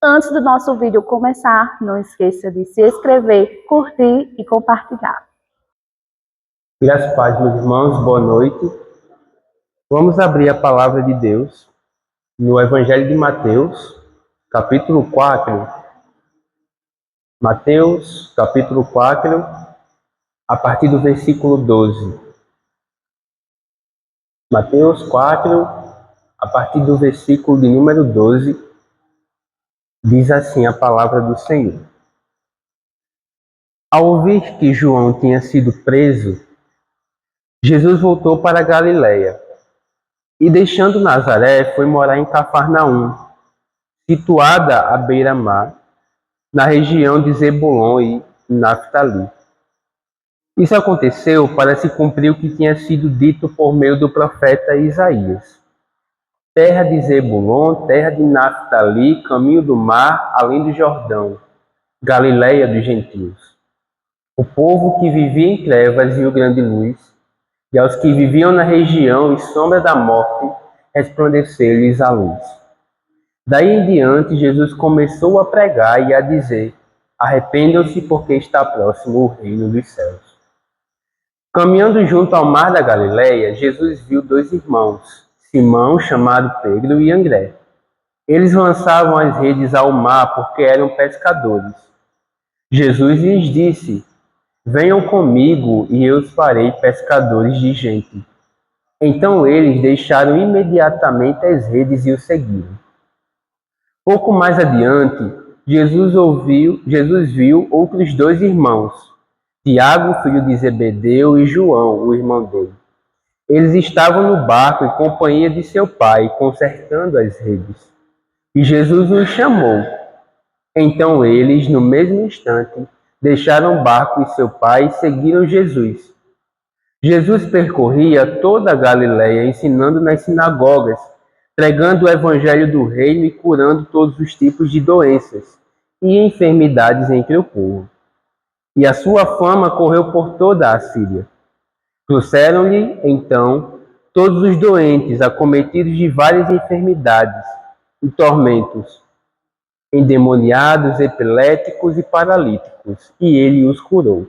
Antes do nosso vídeo começar, não esqueça de se inscrever, curtir e compartilhar. Graças a paz, meus irmãos, boa noite. Vamos abrir a palavra de Deus no Evangelho de Mateus, capítulo 4. Mateus, capítulo 4, a partir do versículo 12. Mateus 4, a partir do versículo de número 12, diz assim a palavra do Senhor. Ao ouvir que João tinha sido preso, Jesus voltou para a Galiléia e, deixando Nazaré, foi morar em Cafarnaum, situada à beira-mar, na região de Zebulon e Naftali. Isso aconteceu para se cumprir o que tinha sido dito por meio do profeta Isaías. Terra de Zebulon, terra de Naftali, caminho do mar, além do Jordão, Galiléia dos gentios. O povo que vivia em trevas viu grande luz, e aos que viviam na região e sombra da morte, resplandeceu-lhes a luz. Daí em diante, Jesus começou a pregar e a dizer: arrependam-se, porque está próximo o reino dos céus. Caminhando junto ao mar da Galiléia, Jesus viu dois irmãos, Simão, chamado Pedro, e André. Eles lançavam as redes ao mar porque eram pescadores. Jesus lhes disse: venham comigo e eu os farei pescadores de gente. Então eles deixaram imediatamente as redes e o seguiram. Pouco mais adiante, Jesus viu outros dois irmãos, Tiago, filho de Zebedeu, e João, o irmão dele. Eles estavam no barco em companhia de seu pai, consertando as redes. E Jesus os chamou. Então eles, no mesmo instante, deixaram o barco e seu pai e seguiram Jesus. Jesus percorria toda a Galiléia, ensinando nas sinagogas, pregando o evangelho do reino e curando todos os tipos de doenças e enfermidades entre o povo. E a sua fama correu por toda a Síria. Trouxeram-lhe, então, todos os doentes, acometidos de várias enfermidades e tormentos, endemoniados, epiléticos e paralíticos, e ele os curou.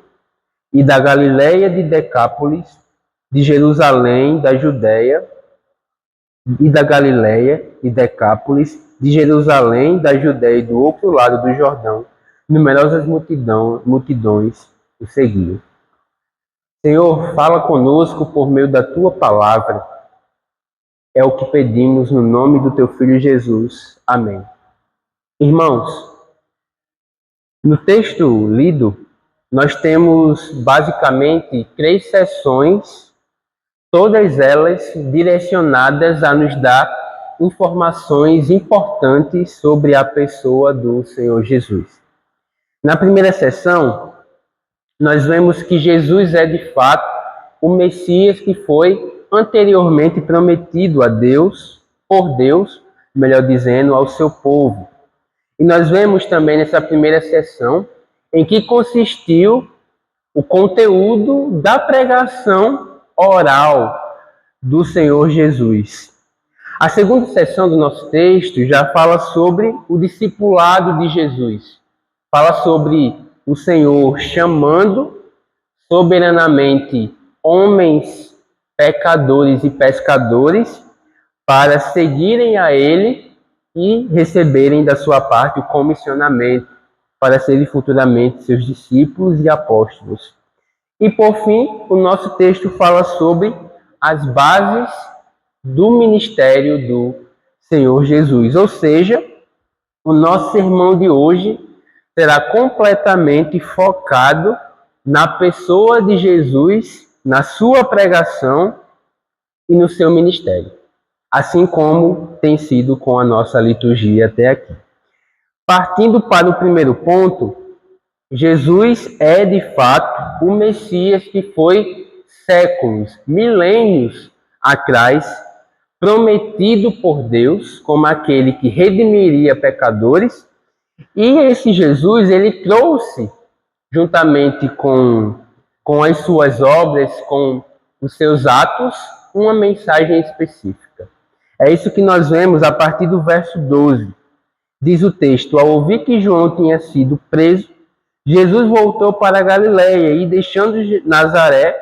E da Galiléia de Decápolis, de Jerusalém, da Judéia, e da Galiléia e Decápolis, de Jerusalém, da Judéia e do outro lado do Jordão, numerosas multidões o seguiam. Senhor, fala conosco por meio da tua palavra. É o que pedimos no nome do teu Filho Jesus. Amém. Irmãos, no texto lido, nós temos basicamente 3 seções, todas elas direcionadas a nos dar informações importantes sobre a pessoa do Senhor Jesus. Na primeira seção, nós vemos que Jesus é de fato o Messias que foi anteriormente prometido a Deus, por Deus, melhor dizendo, ao seu povo. E nós vemos também nessa primeira seção em que consistiu o conteúdo da pregação oral do Senhor Jesus. A segunda seção do nosso texto já fala sobre o discipulado de Jesus. Fala sobre o Senhor chamando soberanamente homens pecadores e pescadores para seguirem a Ele e receberem da sua parte o comissionamento para serem futuramente seus discípulos e apóstolos. E por fim, o nosso texto fala sobre as bases do ministério do Senhor Jesus. Ou seja, o nosso sermão de hoje será completamente focado na pessoa de Jesus, na sua pregação e no seu ministério, assim como tem sido com a nossa liturgia até aqui. Partindo para o primeiro ponto, Jesus é de fato o Messias que foi séculos, milênios atrás, prometido por Deus como aquele que redimiria pecadores. E esse Jesus, ele trouxe, juntamente com as suas obras, com os seus atos, uma mensagem específica. É isso que nós vemos a partir do verso 12. diz o texto, ao ouvir que João tinha sido preso, Jesus voltou para a Galiléia e, deixando Nazaré,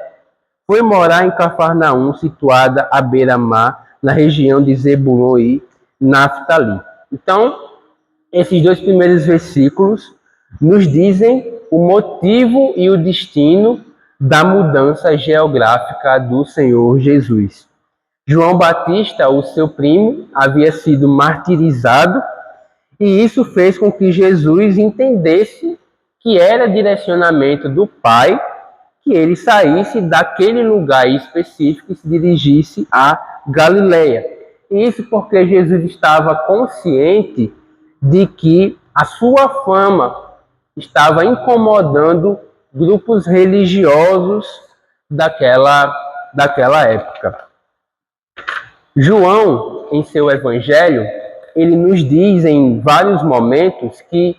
foi morar em Cafarnaum, situada à beira-mar, na região de Zebulon e Naftali. Então, esses dois primeiros versículos nos dizem o motivo e o destino da mudança geográfica do Senhor Jesus. João Batista, o seu primo, havia sido martirizado e isso fez com que Jesus entendesse que era direcionamento do Pai que ele saísse daquele lugar específico e se dirigisse à Galileia. Isso porque Jesus estava consciente de que a sua fama estava incomodando grupos religiosos daquela época. João, em seu evangelho, ele nos diz em vários momentos que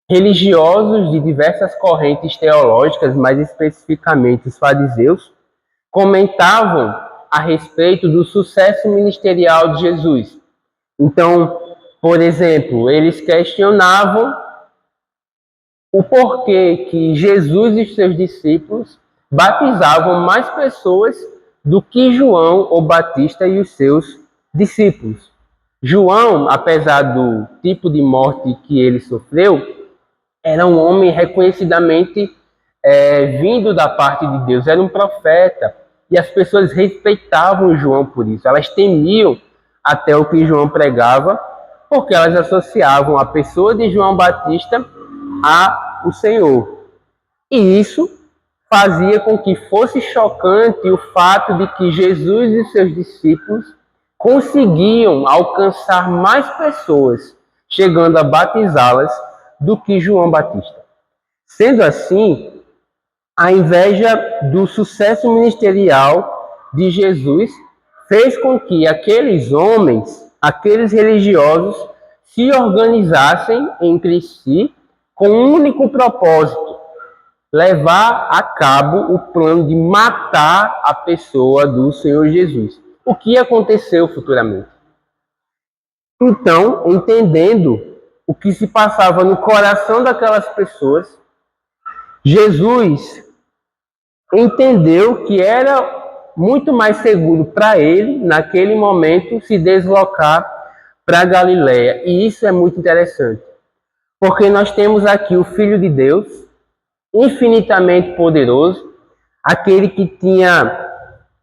religiosos de diversas correntes teológicas, mais especificamente os fariseus, comentavam a respeito do sucesso ministerial de Jesus. Então, por exemplo, eles questionavam o porquê que Jesus e seus discípulos batizavam mais pessoas do que João o Batista e os seus discípulos. João, apesar do tipo de morte que ele sofreu, era um homem reconhecidamente vindo da parte de Deus, era um profeta. E as pessoas respeitavam João por isso. Elas temiam até o que João pregava, porque elas associavam a pessoa de João Batista ao Senhor. E isso fazia com que fosse chocante o fato de que Jesus e seus discípulos conseguiam alcançar mais pessoas, chegando a batizá-las, do que João Batista. Sendo assim, a inveja do sucesso ministerial de Jesus fez com que aqueles homens, aqueles religiosos, se organizassem entre si com um único propósito: levar a cabo o plano de matar a pessoa do Senhor Jesus. O que aconteceu futuramente? Então, entendendo o que se passava no coração daquelas pessoas, Jesus entendeu que era muito mais seguro para ele, naquele momento, se deslocar para a Galiléia. E isso é muito interessante, porque nós temos aqui o Filho de Deus, infinitamente poderoso, aquele que tinha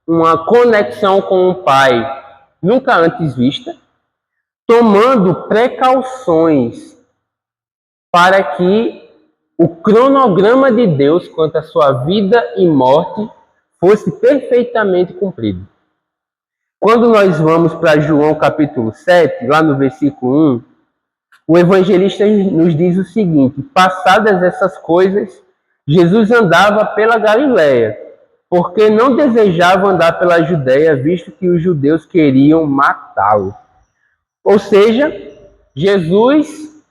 uma conexão com o Pai nunca antes vista, tomando precauções para que o cronograma de Deus quanto à sua vida e morte fosse perfeitamente cumprido. Quando nós vamos para João capítulo 7, lá no versículo 1, o evangelista nos diz o seguinte: passadas essas coisas, Jesus andava pela Galiléia, porque não desejava andar pela Judéia, visto que os judeus queriam matá-lo. Ou seja, Jesus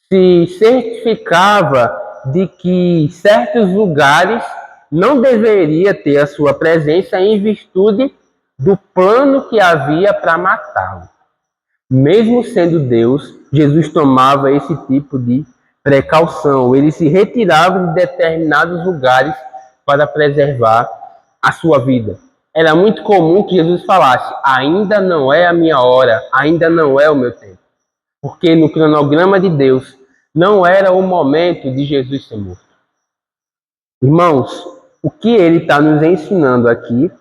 se certificava de que certos lugares não deveria ter a sua presença em virtude do plano que havia para matá-lo. Mesmo sendo Deus, Jesus tomava esse tipo de precaução. Ele se retirava de determinados lugares para preservar a sua vida. Era muito comum que Jesus falasse: ainda não é a minha hora, ainda não é o meu tempo. Porque no cronograma de Deus, não era o momento de Jesus ser morto. Irmãos, o que ele está nos ensinando aqui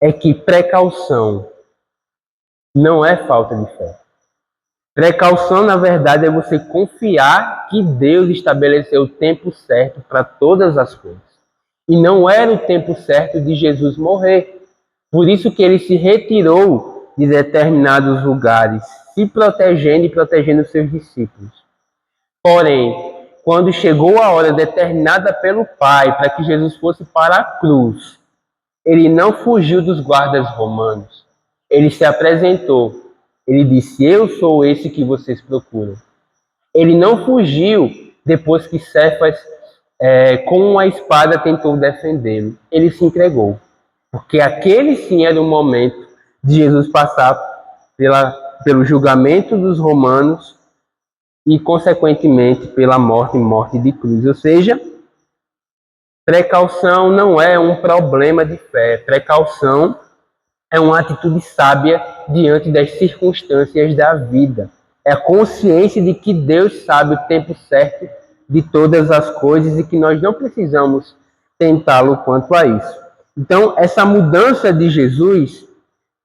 é que precaução não é falta de fé. Precaução, na verdade, é você confiar que Deus estabeleceu o tempo certo para todas as coisas. E não era o tempo certo de Jesus morrer. Por isso que ele se retirou de determinados lugares, se protegendo e protegendo seus discípulos. Porém, quando chegou a hora determinada pelo Pai para que Jesus fosse para a cruz, ele não fugiu dos guardas romanos. Ele se apresentou. Ele disse: eu sou esse que vocês procuram. Ele não fugiu depois que Cefas, com uma espada, tentou defendê-lo. Ele se entregou. Porque aquele sim era o momento de Jesus passar pelo julgamento dos romanos e, consequentemente, pela morte de cruz. Ou seja, precaução não é um problema de fé. Precaução é uma atitude sábia diante das circunstâncias da vida. É a consciência de que Deus sabe o tempo certo de todas as coisas e que nós não precisamos tentá-lo quanto a isso. Então, essa mudança de Jesus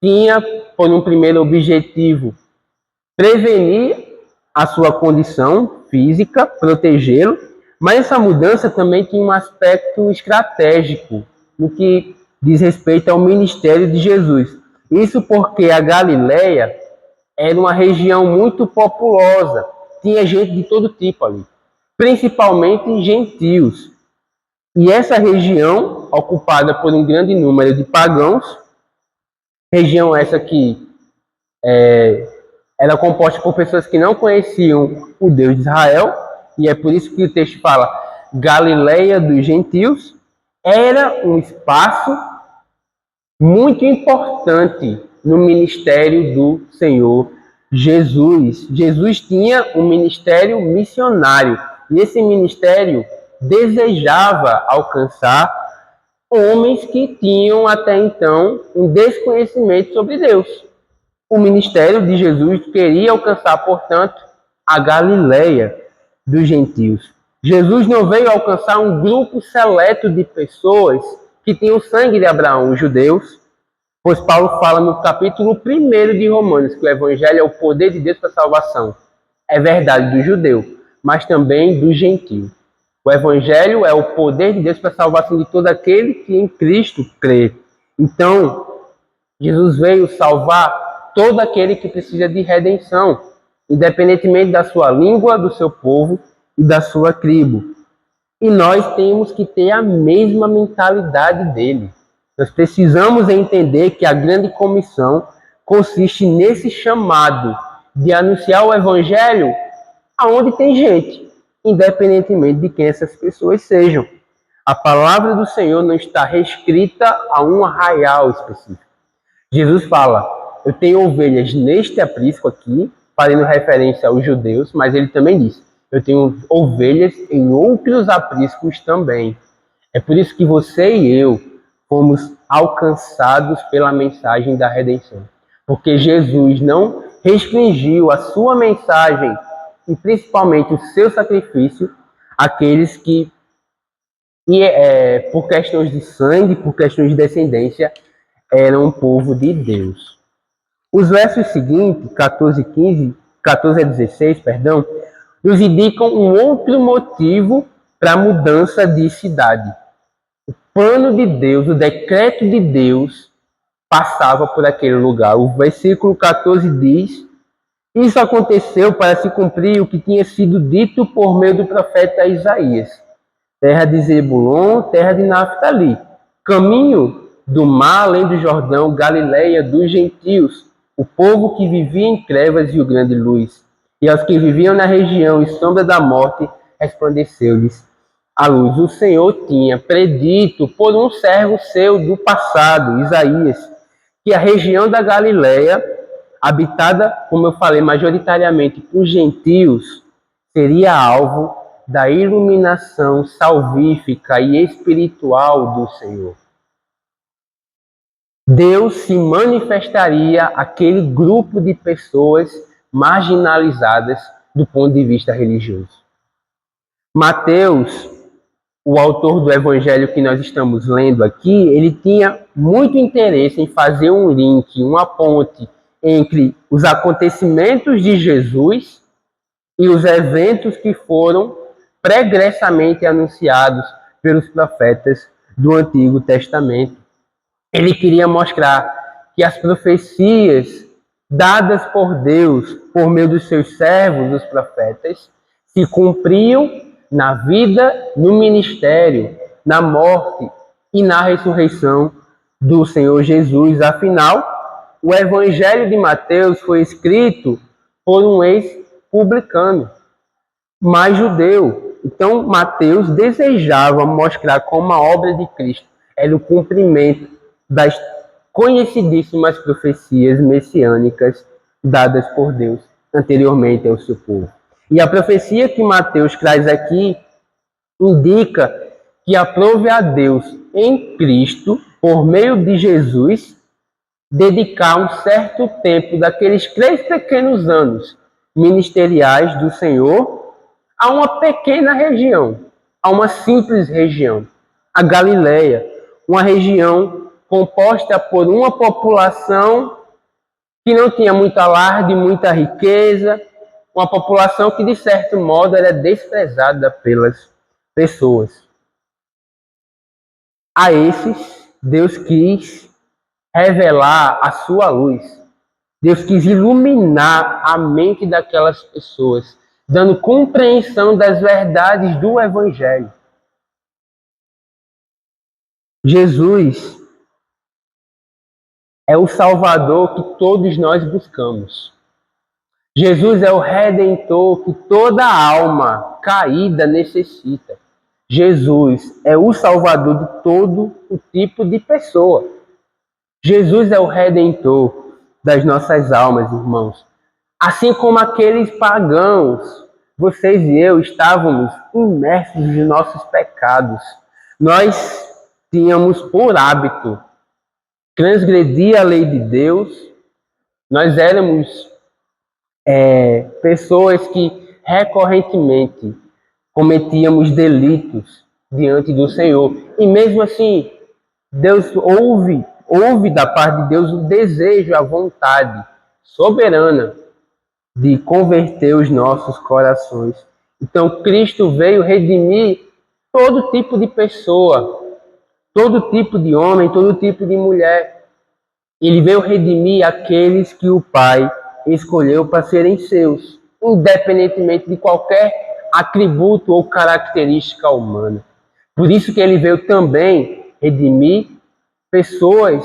tinha, por um primeiro objetivo, prevenir a sua condição física, protegê-lo, mas essa mudança também tinha um aspecto estratégico no que diz respeito ao ministério de Jesus. Isso porque a Galileia era uma região muito populosa, tinha gente de todo tipo ali, principalmente gentios. E essa região, ocupada por um grande número de pagãos, região essa que era composta por pessoas que não conheciam o Deus de Israel, e é por isso que o texto fala Galileia dos gentios, era um espaço muito importante no ministério do Senhor Jesus. Jesus tinha um ministério missionário, e esse ministério desejava alcançar homens que tinham até então um desconhecimento sobre Deus. O ministério de Jesus queria alcançar, portanto, a Galileia dos gentios. Jesus não veio alcançar um grupo seleto de pessoas que tinham o sangue de Abraão, os judeus, pois Paulo fala no capítulo 1 de Romanos que o evangelho é o poder de Deus para a salvação. É verdade do judeu, mas também do gentio. O evangelho é o poder de Deus para a salvação de todo aquele que em Cristo crê. Então, Jesus veio salvar todo aquele que precisa de redenção, independentemente da sua língua, do seu povo e da sua tribo. E nós temos que ter a mesma mentalidade dele. Nós precisamos entender que a grande comissão consiste nesse chamado de anunciar o evangelho aonde tem gente, independentemente de quem essas pessoas sejam. A palavra do Senhor não está restrita a um arraial específico. Jesus fala, eu tenho ovelhas neste aprisco aqui, fazendo referência aos judeus, mas ele também diz, eu tenho ovelhas em outros apriscos também. É por isso que você e eu fomos alcançados pela mensagem da redenção. Porque Jesus não restringiu a sua mensagem e principalmente o seu sacrifício àqueles que, por questões de sangue, por questões de descendência, eram um povo de Deus. Os versos seguintes, 14 a 16, nos indicam um outro motivo para a mudança de cidade. O plano de Deus, o decreto de Deus passava por aquele lugar. O versículo 14 diz, isso aconteceu para se cumprir o que tinha sido dito por meio do profeta Isaías. Terra de Zebulon, terra de Naftali, caminho do mar além do Jordão, Galileia dos gentios, o povo que vivia em trevas e o grande luz. E aos que viviam na região e sombra da morte, resplandeceu-lhes a luz. O Senhor tinha predito por um servo seu do passado, Isaías, que a região da Galileia, habitada, como eu falei, majoritariamente por gentios, seria alvo da iluminação salvífica e espiritual do Senhor. Deus se manifestaria àquele grupo de pessoas marginalizadas do ponto de vista religioso. Mateus, o autor do evangelho que nós estamos lendo aqui, ele tinha muito interesse em fazer um link, uma ponte entre os acontecimentos de Jesus e os eventos que foram pregressamente anunciados pelos profetas do Antigo Testamento. Ele queria mostrar que as profecias dadas por Deus, por meio dos seus servos, os profetas, se cumpriam na vida, no ministério, na morte e na ressurreição do Senhor Jesus. Afinal, o Evangelho de Mateus foi escrito por um ex-publicano, mas judeu. Então, Mateus desejava mostrar como a obra de Cristo era o cumprimento das conhecidíssimas profecias messiânicas dadas por Deus anteriormente ao seu povo. E a profecia que Mateus traz aqui indica que aprove a Deus em Cristo, por meio de Jesus, dedicar um certo tempo daqueles 3 pequenos anos ministeriais do Senhor a uma pequena região, a uma simples região, a Galileia, uma região composta por uma população que não tinha muito alarde, muita riqueza, uma população que, de certo modo, era desprezada pelas pessoas. A esses, Deus quis revelar a sua luz. Deus quis iluminar a mente daquelas pessoas, dando compreensão das verdades do Evangelho. Jesus é o Salvador que todos nós buscamos. Jesus é o Redentor que toda alma caída necessita. Jesus é o Salvador de todo o tipo de pessoa. Jesus é o Redentor das nossas almas, irmãos. Assim como aqueles pagãos, vocês e eu estávamos imersos em nossos pecados. Nós tínhamos por hábito transgredir a lei de Deus. Nós éramos pessoas que recorrentemente cometíamos delitos diante do Senhor. E mesmo assim, Deus ouve da parte de Deus o desejo, a vontade soberana de converter os nossos corações. Então, Cristo veio redimir todo tipo de pessoa, todo tipo de homem, todo tipo de mulher. Ele veio redimir aqueles que o Pai escolheu para serem seus, independentemente de qualquer atributo ou característica humana. Por isso que ele veio também redimir pessoas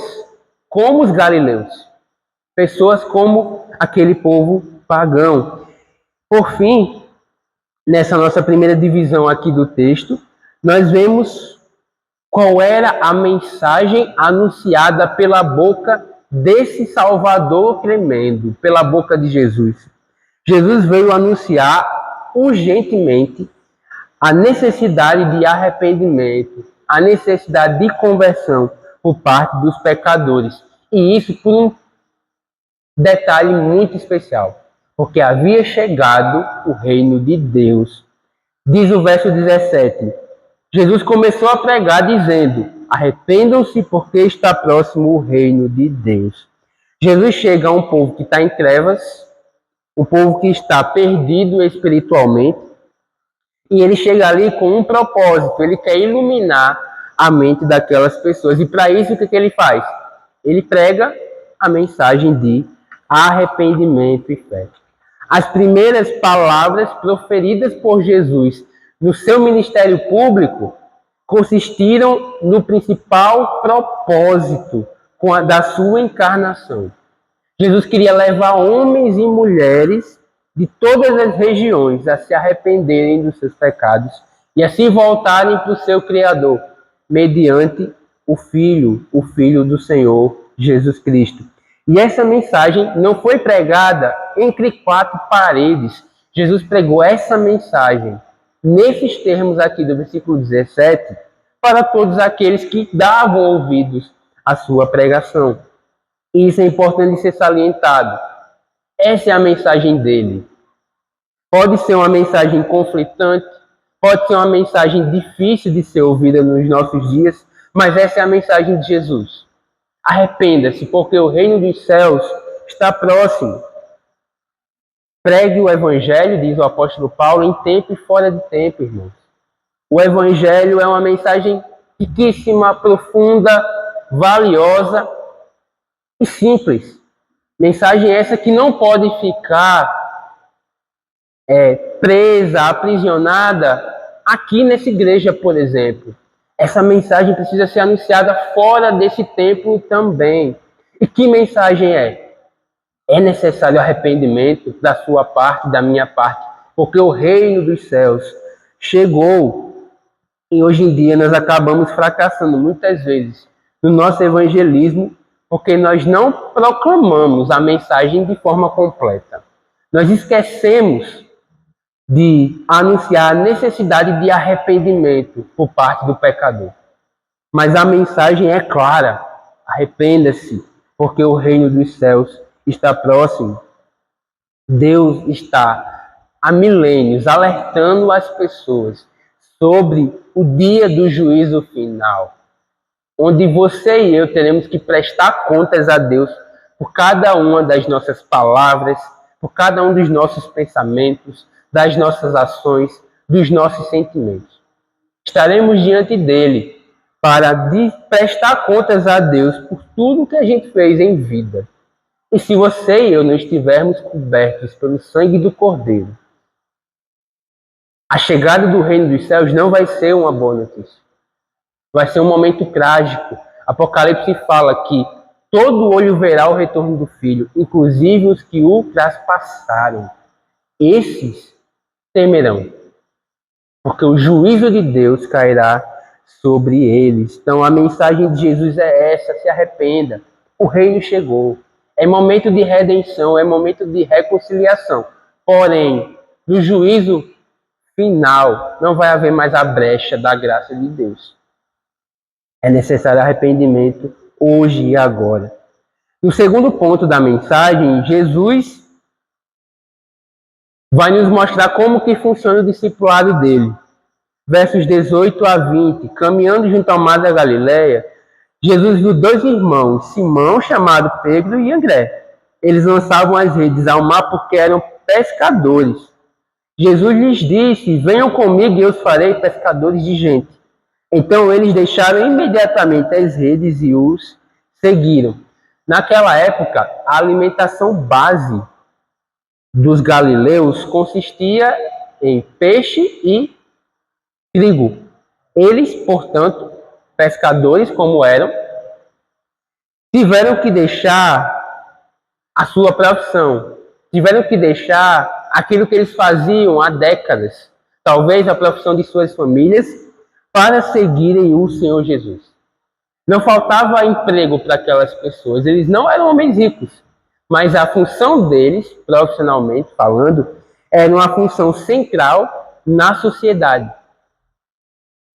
como os galileus, pessoas como aquele povo pagão. Por fim, nessa nossa primeira divisão aqui do texto, nós vemos qual era a mensagem anunciada pela boca desse Salvador tremendo, pela boca de Jesus. Jesus veio anunciar urgentemente a necessidade de arrependimento, a necessidade de conversão por parte dos pecadores. E isso por um detalhe muito especial, porque havia chegado o reino de Deus. Diz o verso 17, Jesus começou a pregar dizendo: arrependam-se porque está próximo o reino de Deus. Jesus chega a um povo que está em trevas, um povo que está perdido espiritualmente, e ele chega ali com um propósito, ele quer iluminar a mente daquelas pessoas. E para isso, o que ele faz? Ele prega a mensagem de arrependimento e fé. As primeiras palavras proferidas por Jesus no seu ministério público consistiram no principal propósito da sua encarnação. Jesus queria levar homens e mulheres de todas as regiões a se arrependerem dos seus pecados e a se voltarem para o seu Criador, mediante o Filho do Senhor Jesus Cristo. E essa mensagem não foi pregada entre 4 paredes. Jesus pregou essa mensagem nesses termos aqui do versículo 17 para todos aqueles que davam ouvidos à sua pregação. E isso é importante ser salientado. Essa é a mensagem dele. Pode ser uma mensagem conflitante, pode ser uma mensagem difícil de ser ouvida nos nossos dias, mas essa é a mensagem de Jesus. Arrependa-se, porque o reino dos céus está próximo. Pregue o evangelho, diz o apóstolo Paulo, em tempo e fora de tempo, irmãos. O evangelho é uma mensagem riquíssima, profunda, valiosa e simples. Mensagem essa que não pode ficar presa, aprisionada aqui nessa igreja, por exemplo. Essa mensagem precisa ser anunciada fora desse templo também. E que mensagem é? É necessário arrependimento da sua parte, da minha parte, porque o reino dos céus chegou. E hoje em dia nós acabamos fracassando muitas vezes no nosso evangelismo, porque nós não proclamamos a mensagem de forma completa. Nós esquecemos de anunciar a necessidade de arrependimento por parte do pecador. Mas a mensagem é clara: arrependa-se, porque o reino dos céus está próximo. Deus está há milênios alertando as pessoas sobre o dia do juízo final, onde você e eu teremos que prestar contas a Deus por cada uma das nossas palavras, por cada um dos nossos pensamentos, das nossas ações, dos nossos sentimentos. Estaremos diante dele para prestar contas a Deus por tudo que a gente fez em vida. E se você e eu não estivermos cobertos pelo sangue do Cordeiro, a chegada do reino dos céus não vai ser uma boa notícia. Vai ser um momento trágico. Apocalipse fala que todo olho verá o retorno do Filho, inclusive os que o traspassaram. Esses temerão, porque o juízo de Deus cairá sobre eles. Então a mensagem de Jesus é essa: se arrependa, o reino chegou. É momento de redenção, é momento de reconciliação. Porém, no juízo final, não vai haver mais a brecha da graça de Deus. É necessário arrependimento hoje e agora. No segundo ponto da mensagem, Jesus vai nos mostrar como que funciona o discipulado dele. Versos 18 a 20. Caminhando junto ao mar da Galileia, Jesus viu dois irmãos, Simão, chamado Pedro, e André. Eles lançavam as redes ao mar porque eram pescadores. Jesus lhes disse: venham comigo e eu os farei pescadores de gente. Então eles deixaram imediatamente as redes e os seguiram. Naquela época, a alimentação base dos galileus consistia em peixe e trigo. Eles, portanto, pescadores como eram, tiveram que deixar a sua profissão, tiveram que deixar aquilo que eles faziam há décadas, talvez a profissão de suas famílias, para seguirem o Senhor Jesus. Não faltava emprego para aquelas pessoas, eles não eram homens ricos, mas a função deles, profissionalmente falando, era uma função central na sociedade.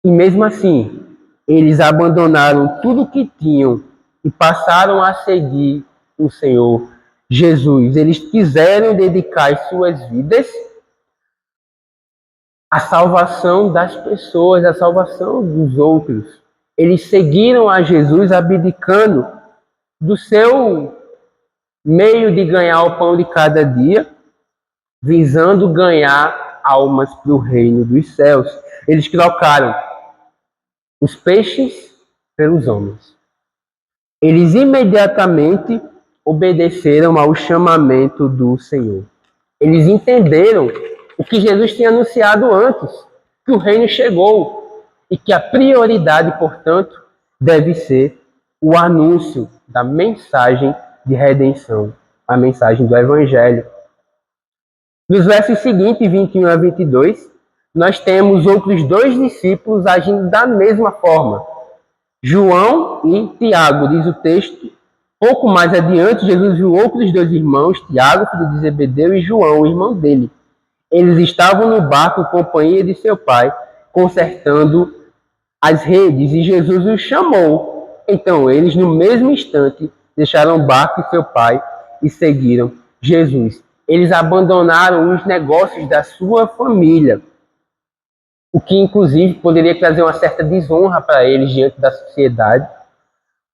E mesmo assim, eles abandonaram tudo o que tinham e passaram a seguir o Senhor Jesus. Eles quiseram dedicar as suas vidas à salvação das pessoas, à salvação dos outros. Eles seguiram a Jesus abdicando do seu meio de ganhar o pão de cada dia, visando ganhar almas para o reino dos céus. Eles trocaram os peixes pelos homens. Eles imediatamente obedeceram ao chamamento do Senhor. Eles entenderam o que Jesus tinha anunciado antes, que o reino chegou e que a prioridade, portanto, deve ser o anúncio da mensagem de redenção, a mensagem do Evangelho. Nos versos seguintes, 21 a 22, nós temos outros dois discípulos agindo da mesma forma. João e Tiago, diz o texto. Pouco mais adiante, Jesus viu outros dois irmãos, Tiago, filho de Zebedeu, e João, o irmão dele. Eles estavam no barco em companhia de seu pai, consertando as redes, e Jesus os chamou. Então eles, no mesmo instante, deixaram o barco e seu pai e seguiram Jesus. Eles abandonaram os negócios da sua família, o que inclusive poderia trazer uma certa desonra para eles diante da sociedade,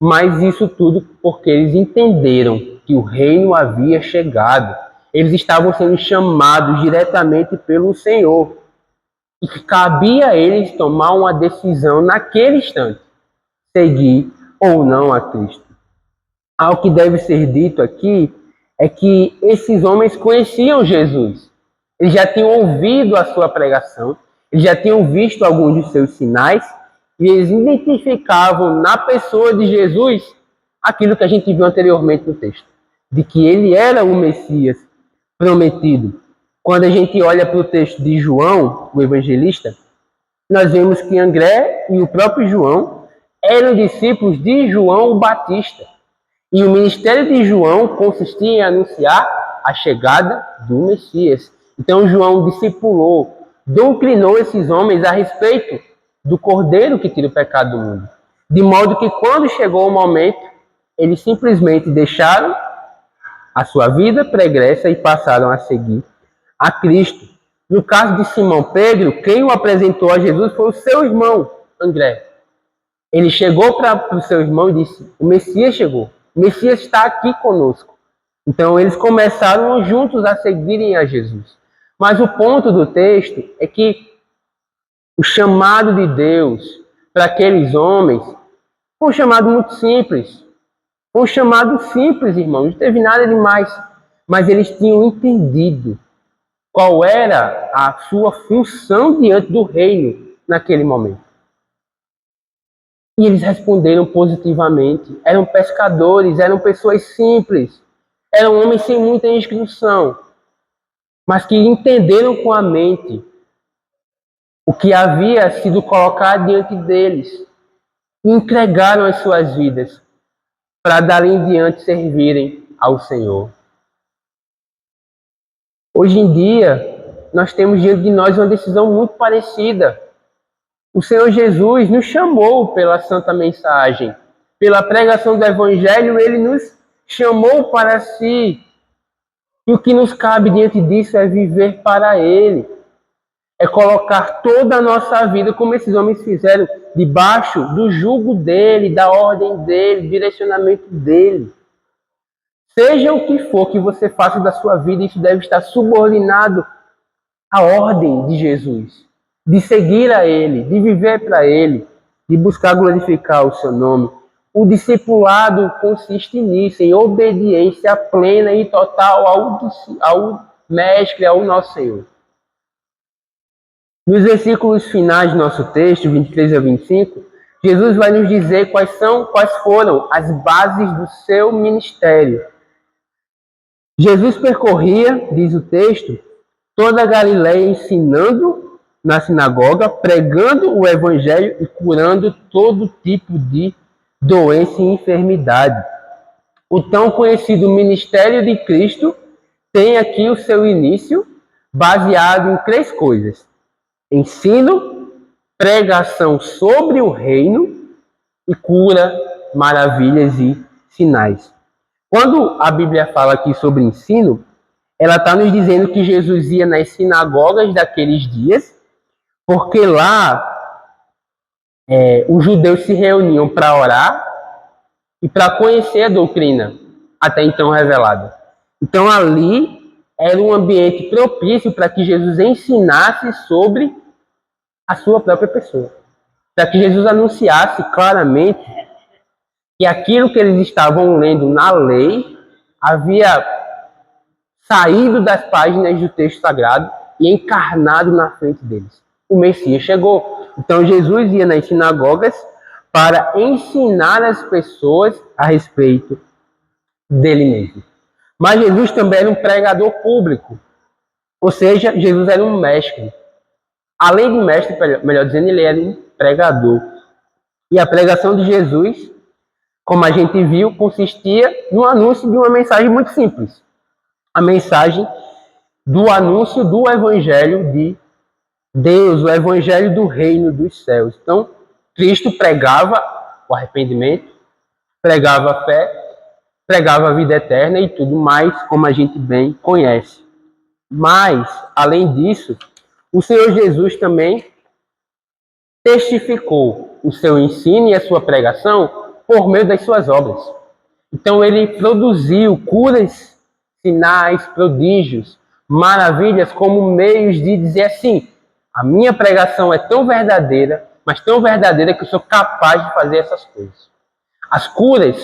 mas isso tudo porque eles entenderam que o reino havia chegado. Eles estavam sendo chamados diretamente pelo Senhor e que cabia a eles tomar uma decisão naquele instante, seguir ou não a Cristo. Algo que deve ser dito aqui é que esses homens conheciam Jesus. Eles já tinham ouvido a sua pregação, eles já tinham visto alguns de seus sinais e eles identificavam na pessoa de Jesus aquilo que a gente viu anteriormente no texto, de que ele era o Messias prometido. Quando a gente olha para o texto de João, o evangelista, nós vemos que André e o próprio João eram discípulos de João o Batista. E o ministério de João consistia em anunciar a chegada do Messias. Então João discipulou, doutrinou esses homens a respeito do Cordeiro que tira o pecado do mundo. De modo que quando chegou o momento, eles simplesmente deixaram a sua vida pregressa e passaram a seguir a Cristo. No caso de Simão Pedro, quem o apresentou a Jesus foi o seu irmão, André. Ele chegou para o seu irmão e disse: o Messias chegou, o Messias está aqui conosco. Então eles começaram juntos a seguirem a Jesus. Mas o ponto do texto é que o chamado de Deus para aqueles homens foi um chamado muito simples. Foi um chamado simples, irmãos, não teve nada demais. Mas eles tinham entendido qual era a sua função diante do reino naquele momento. E eles responderam positivamente. Eram pescadores, eram pessoas simples, eram homens sem muita instrução, mas que entenderam com a mente o que havia sido colocado diante deles e entregaram as suas vidas para dali em diante servirem ao Senhor. Hoje em dia, nós temos diante de nós uma decisão muito parecida. O Senhor Jesus nos chamou pela santa mensagem, pela pregação do Evangelho, Ele nos chamou para si. E o que nos cabe diante disso é viver para Ele. É colocar toda a nossa vida, como esses homens fizeram, debaixo do jugo dEle, da ordem dEle, do direcionamento dEle. Seja o que for que você faça da sua vida, isso deve estar subordinado à ordem de Jesus. De seguir a Ele, de viver para Ele, de buscar glorificar o seu nome. O discipulado consiste nisso, em obediência plena e total ao Mestre, ao nosso Senhor. Nos versículos finais do nosso texto, 23 a 25, Jesus vai nos dizer quais foram as bases do seu ministério. Jesus percorria, diz o texto, toda a Galileia ensinando na sinagoga, pregando o Evangelho e curando todo tipo de doença e enfermidade. O tão conhecido ministério de Cristo tem aqui o seu início baseado em 3 coisas: ensino, pregação sobre o reino e cura, maravilhas e sinais. Quando a Bíblia fala aqui sobre ensino, ela está nos dizendo que Jesus ia nas sinagogas daqueles dias, porque lá os judeus se reuniam para orar e para conhecer a doutrina até então revelada. Então ali era um ambiente propício para que Jesus ensinasse sobre a sua própria pessoa. Para que Jesus anunciasse claramente que aquilo que eles estavam lendo na lei havia saído das páginas do texto sagrado e encarnado na frente deles. O Messias chegou. Então Jesus ia nas sinagogas para ensinar as pessoas a respeito dele mesmo. Mas Jesus também era um pregador público. Ou seja, Jesus era um mestre. Além de mestre, melhor dizendo, ele era um pregador. E a pregação de Jesus, como a gente viu, consistia no anúncio de uma mensagem muito simples. A mensagem do anúncio do Evangelho de Deus, o Evangelho do Reino dos Céus. Então, Cristo pregava o arrependimento, pregava a fé, pregava a vida eterna e tudo mais, como a gente bem conhece. Mas, além disso, o Senhor Jesus também testificou o seu ensino e a sua pregação por meio das suas obras. Então, ele produziu curas, sinais, prodígios, maravilhas como meios de dizer assim: a minha pregação é tão verdadeira, mas tão verdadeira que eu sou capaz de fazer essas coisas. As curas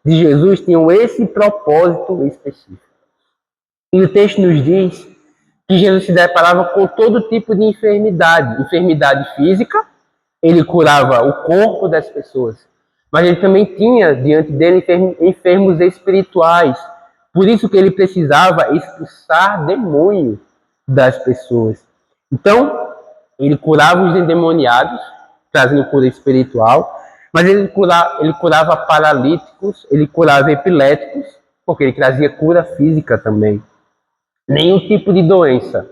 de Jesus tinham esse propósito específico. E o texto nos diz que Jesus se deparava com todo tipo de enfermidade. Enfermidade física, ele curava o corpo das pessoas. Mas ele também tinha diante dele enfermos espirituais. Por isso que ele precisava expulsar demônios das pessoas. Então, ele curava os endemoniados, trazendo cura espiritual, Mas ele curava paralíticos, ele curava epiléticos, porque ele trazia cura física também. Nenhum tipo de doença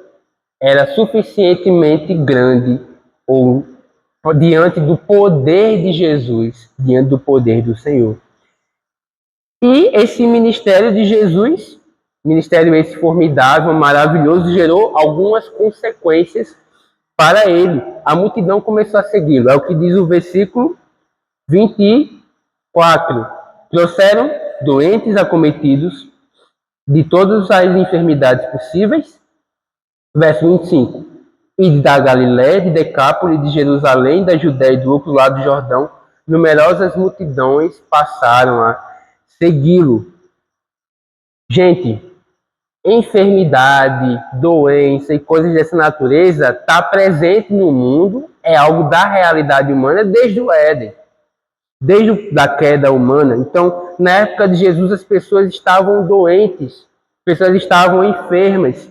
era suficientemente grande ou diante do poder de Jesus, diante do poder do Senhor. E esse ministério de Jesus, ministério esse formidável, maravilhoso, gerou algumas consequências para ele. A multidão começou a segui-lo. É o que diz o versículo 24. Trouxeram doentes acometidos de todas as enfermidades possíveis. Verso 25. E da Galiléia, de Decápolis, de Jerusalém, da Judéia e do outro lado do Jordão, numerosas multidões passaram a segui-lo. Gente, enfermidade, doença e coisas dessa natureza está presente no mundo, é algo da realidade humana desde o Éden, desde a queda humana. Então, na época de Jesus, as pessoas estavam doentes, as pessoas estavam enfermas,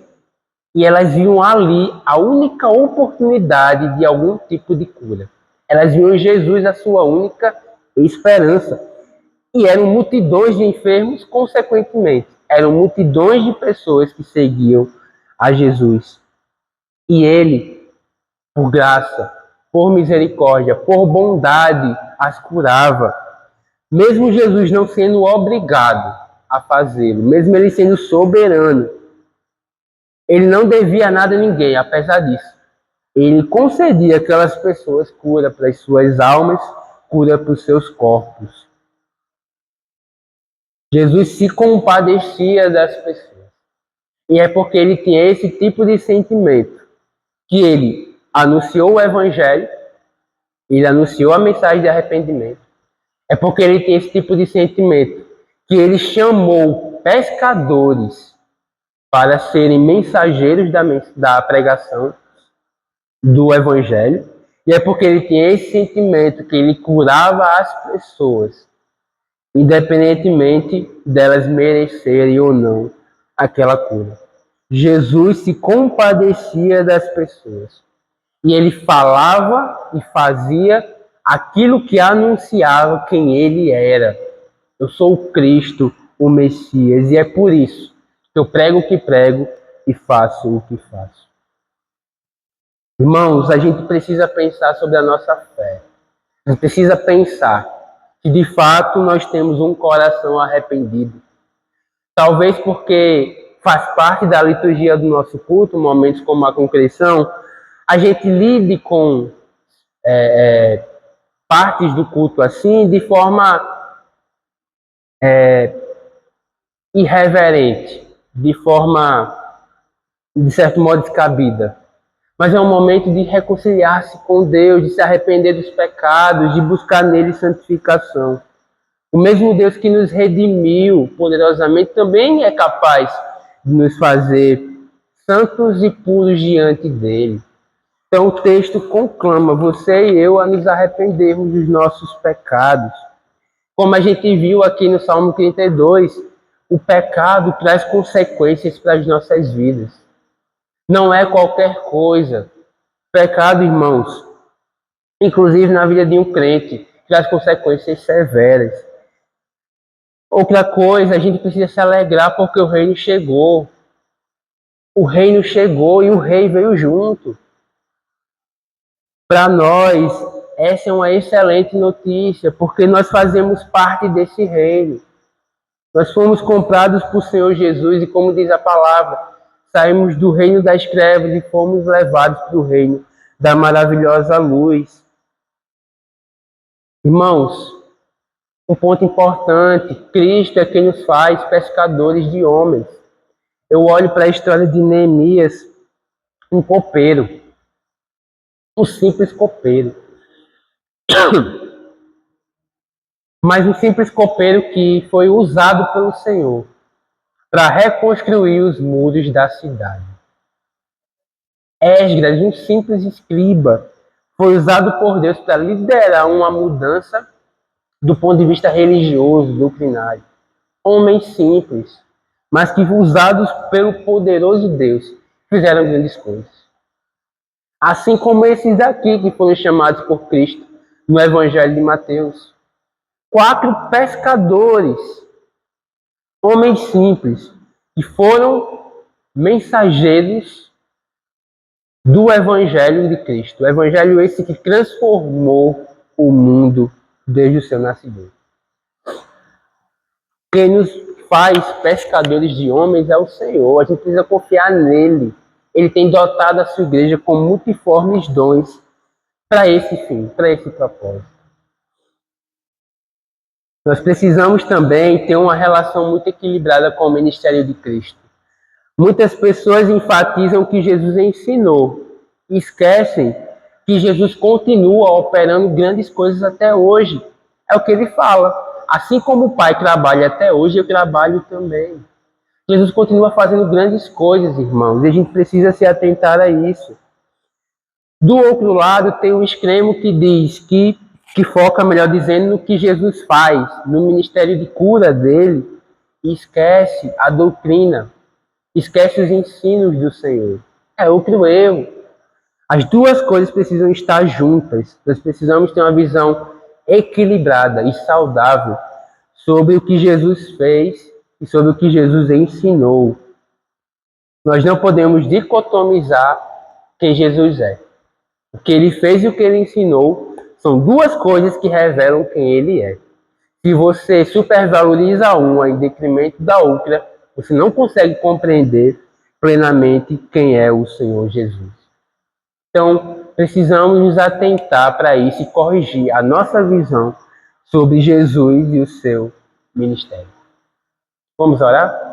e elas viam ali a única oportunidade de algum tipo de cura. Elas viam em Jesus a sua única esperança. E eram multidões de enfermos, consequentemente. Eram multidões de pessoas que seguiam a Jesus. E ele, por graça, por misericórdia, por bondade, as curava. Mesmo Jesus não sendo obrigado a fazê-lo, mesmo ele sendo soberano, ele não devia nada a ninguém, apesar disso. Ele concedia àquelas pessoas cura para as suas almas, cura para os seus corpos. Jesus se compadecia das pessoas. E é porque ele tinha esse tipo de sentimento que ele anunciou o evangelho, ele anunciou a mensagem de arrependimento. É porque ele tinha esse tipo de sentimento que ele chamou pescadores para serem mensageiros da pregação do evangelho. E é porque ele tinha esse sentimento que ele curava as pessoas, independentemente delas merecerem ou não aquela cura. Jesus se compadecia das pessoas. E ele falava e fazia aquilo que anunciava quem ele era. Eu sou o Cristo, o Messias, e é por isso que eu prego o que prego e faço o que faço. Irmãos, a gente precisa pensar sobre a nossa fé. A gente precisa pensar que de fato nós temos um coração arrependido. Talvez porque faz parte da liturgia do nosso culto, momentos como a concreção, a gente lide com partes do culto assim de forma irreverente, de forma, de certo modo, descabida. Mas é um momento de reconciliar-se com Deus, de se arrepender dos pecados, de buscar nele santificação. O mesmo Deus que nos redimiu poderosamente também é capaz de nos fazer santos e puros diante dele. Então o texto conclama você e eu a nos arrependermos dos nossos pecados. Como a gente viu aqui no Salmo 32, o pecado traz consequências para as nossas vidas. Não é qualquer coisa. Pecado, irmãos, inclusive na vida de um crente, traz consequências severas. Outra coisa, a gente precisa se alegrar porque o reino chegou. O reino chegou e o rei veio junto. Para nós, essa é uma excelente notícia, porque nós fazemos parte desse reino. Nós fomos comprados por Senhor Jesus e, como diz a palavra, saímos do reino das trevas e fomos levados para o reino da maravilhosa luz. Irmãos, um ponto importante, Cristo é quem nos faz pescadores de homens. Eu olho para a história de Neemias, um copeiro, um simples copeiro. Mas um simples copeiro que foi usado pelo Senhor para reconstruir os muros da cidade. Esdras, um simples escriba, foi usado por Deus para liderar uma mudança do ponto de vista religioso, doutrinário. Homens simples, mas que usados pelo poderoso Deus, fizeram grandes coisas. Assim como esses daqui que foram chamados por Cristo no Evangelho de Mateus. 4 pescadores, homens simples, que foram mensageiros do Evangelho de Cristo. O Evangelho esse que transformou o mundo desde o seu nascimento. Quem nos faz pescadores de homens é o Senhor. A gente precisa confiar nele. Ele tem dotado a sua igreja com multiformes dons para esse fim, para esse propósito. Nós precisamos também ter uma relação muito equilibrada com o ministério de Cristo. Muitas pessoas enfatizam o que Jesus ensinou e esquecem que Jesus continua operando grandes coisas até hoje. É o que ele fala. Assim como o Pai trabalha até hoje, eu trabalho também. Jesus continua fazendo grandes coisas, irmãos, e a gente precisa se atentar a isso. Do outro lado, tem um extremo que diz que foca, melhor dizendo, no que Jesus faz, no ministério de cura dele, e esquece a doutrina, esquece os ensinos do Senhor. É outro erro. As duas coisas precisam estar juntas. Nós precisamos ter uma visão equilibrada e saudável sobre o que Jesus fez e sobre o que Jesus ensinou. Nós não podemos dicotomizar quem Jesus é. O que ele fez e o que ele ensinou são duas coisas que revelam quem ele é. Se você supervaloriza uma em detrimento da outra, você não consegue compreender plenamente quem é o Senhor Jesus. Então, precisamos nos atentar para isso e corrigir a nossa visão sobre Jesus e o seu ministério. Vamos orar?